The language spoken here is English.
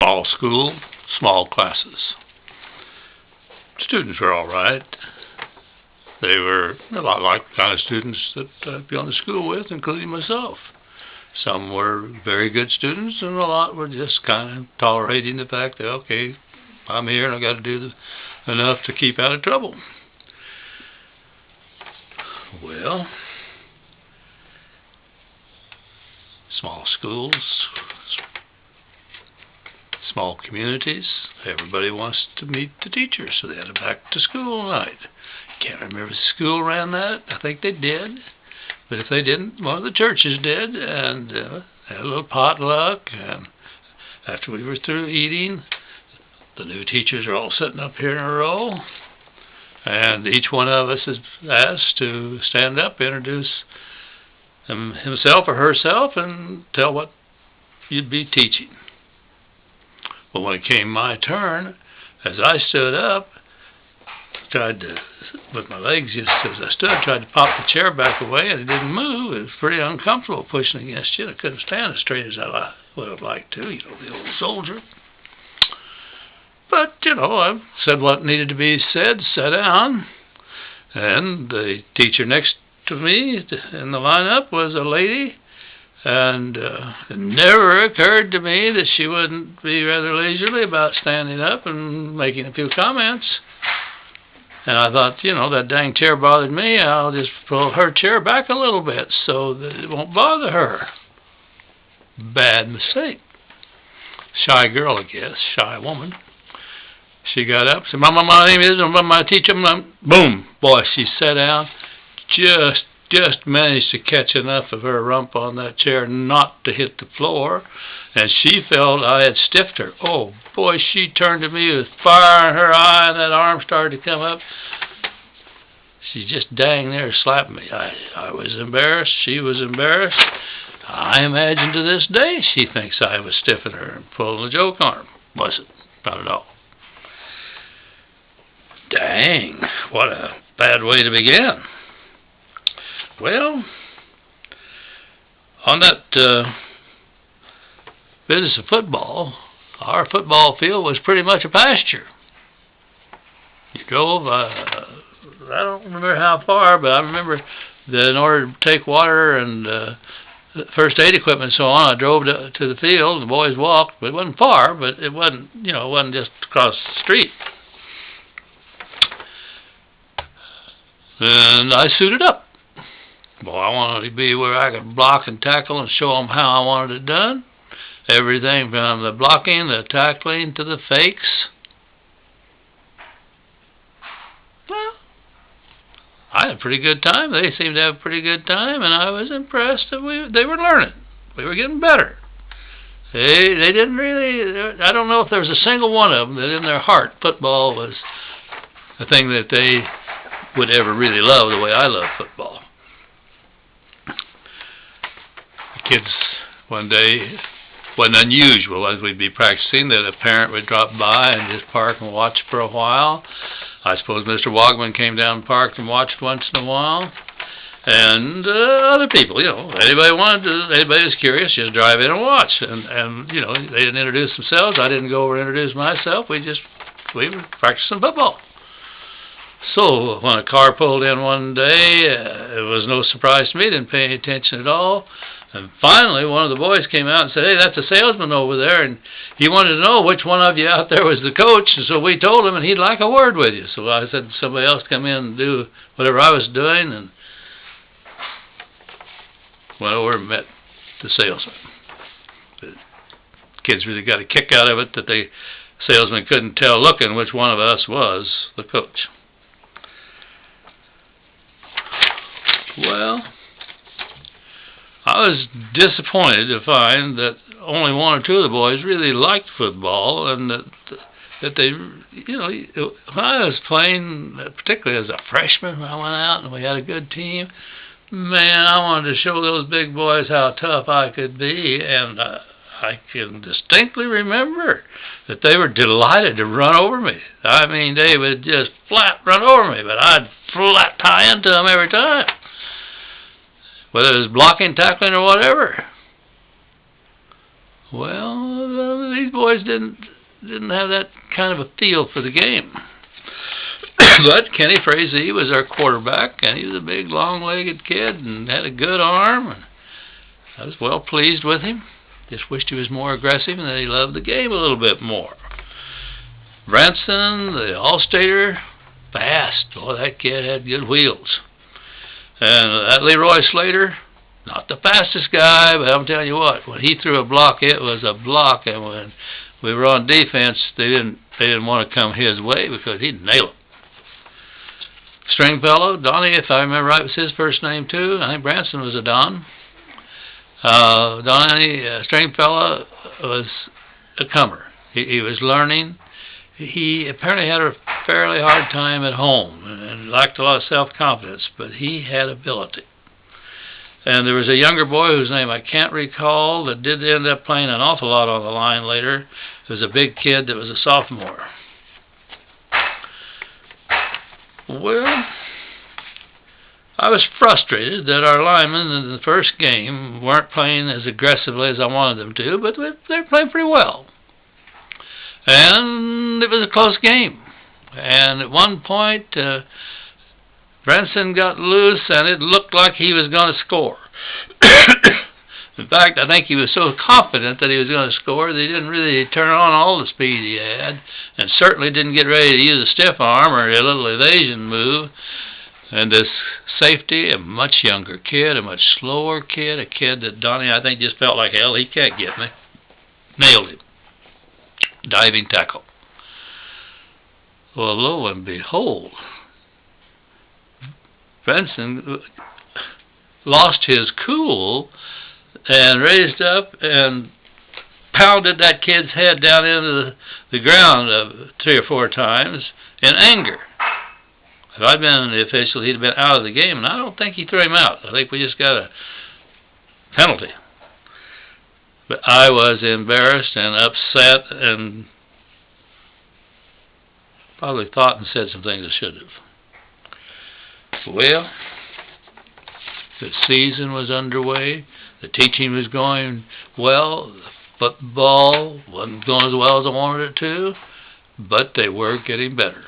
Small school, small classes. Students were all right. They were a lot like the kind of students that I'd be on the school with, including myself. Some were very good students, and a lot were just kind of tolerating the fact that, okay, I'm here and I got to do enough to keep out of trouble. Well, small schools, small communities, everybody wants to meet the teachers, so they had a back to school night. Can't remember if the school ran that. I think they did. But if they didn't, one of the churches did, and had a little potluck. And after we were through eating, the new teachers are all sitting up here in a row, and each one of us is asked to stand up, introduce himself or herself, and tell what you'd be teaching. But when it came my turn, as I stood up, tried to, with my legs just as I stood, tried to pop the chair back away, and it didn't move. It was pretty uncomfortable pushing against it. I couldn't stand as straight as I would have liked to, the old soldier. But, I said what needed to be said, sat down, and the teacher next to me in the lineup was a lady, and it never occurred to me that she wouldn't be rather leisurely about standing up and making a few comments. And I thought, that dang chair bothered me. I'll just pull her chair back a little bit so that it won't bother her. Bad mistake. Shy girl, I guess. Shy woman. She got up, said, Mama, my name is, my teacher, boom. Boy, she sat down, just managed to catch enough of her rump on that chair not to hit the floor, and she felt I had stiffed her. Oh, boy, she turned to me with fire in her eye, and that arm started to come up. She just dang near slapped me. I was embarrassed. She was embarrassed. I imagine to this day she thinks I was stiffing her and pulling a joke on her. Wasn't. Not at all. Dang, what a bad way to begin. Well, on that business of football, our football field was pretty much a pasture. You drove, I don't remember how far, but I remember that in order to take water and first aid equipment and so on, I drove to the field, and the boys walked, but it wasn't far, but it wasn't, it wasn't just across the street. And I suited up. Boy, I wanted to be where I could block and tackle and show them how I wanted it done. Everything from the blocking, the tackling, to the fakes. Well, I had a pretty good time. They seemed to have a pretty good time, and I was impressed that they were learning. We were getting better. They didn't really, I don't know if there was a single one of them that in their heart football was the thing that they would ever really love the way I love football. The kids one day, wasn't unusual as we'd be practicing that a parent would drop by and just park and watch for a while. I suppose Mr. Wogman came down and parked and watched once in a while. And other people, anybody was curious, just drive in and watch. And they didn't introduce themselves. I didn't go over and introduce myself. We were practicing football. So when a car pulled in one day, it was no surprise to me. Didn't pay any attention at all. And finally, one of the boys came out and said, "Hey, that's a salesman over there, and he wanted to know which one of you out there was the coach." And so we told him, and he'd like a word with you. So I said somebody else come in and do whatever I was doing, and went over and met the salesman. The kids really got a kick out of it that the salesman couldn't tell looking which one of us was the coach. Well, I was disappointed to find that only one or two of the boys really liked football, and that they, when I was playing, particularly as a freshman, when I went out and we had a good team, man, I wanted to show those big boys how tough I could be, and I can distinctly remember that they were delighted to run over me. I mean, they would just flat run over me, but I'd flat tie into them every time, whether it was blocking, tackling, or whatever. Well, these boys didn't have that kind of a feel for the game. But Kenny Frazee was our quarterback, and he was a big, long-legged kid and had a good arm. And I was well pleased with him. Just wished he was more aggressive and that he loved the game a little bit more. Branson, the All-Stater, fast. Oh, that kid had good wheels. And that Leroy Slater, not the fastest guy, but I'm telling you what, when he threw a block, it was a block. And when we were on defense, they didn't want to come his way because he'd nail it. Stringfellow, Donnie, if I remember right, was his first name too. I think Branson was a Don. Donnie Stringfellow was a comer. He was learning. He apparently had a fairly hard time at home and lacked a lot of self-confidence, but he had ability. And there was a younger boy whose name I can't recall that did end up playing an awful lot on the line later. It was a big kid that was a sophomore. Well, I was frustrated that our linemen in the first game weren't playing as aggressively as I wanted them to, but they were playing pretty well. And it was a close game. And at one point, Branson got loose, and it looked like he was going to score. In fact, I think he was so confident that he was going to score that he didn't really turn on all the speed he had, and certainly didn't get ready to use a stiff arm or a little evasion move. And this safety, a much younger kid, a much slower kid, a kid that Donnie, I think, just felt like, hell, he can't get me. Nailed him. Diving tackle. Well, lo and behold, Branson lost his cool and raised up and pounded that kid's head down into the ground 3 or 4 times in anger. If I'd been the official, he'd have been out of the game, and I don't think he threw him out. I think we just got a penalty. But I was embarrassed and upset and probably thought and said some things I should have. Well, the season was underway. The teaching was going well. The football wasn't going as well as I wanted it to, but they were getting better.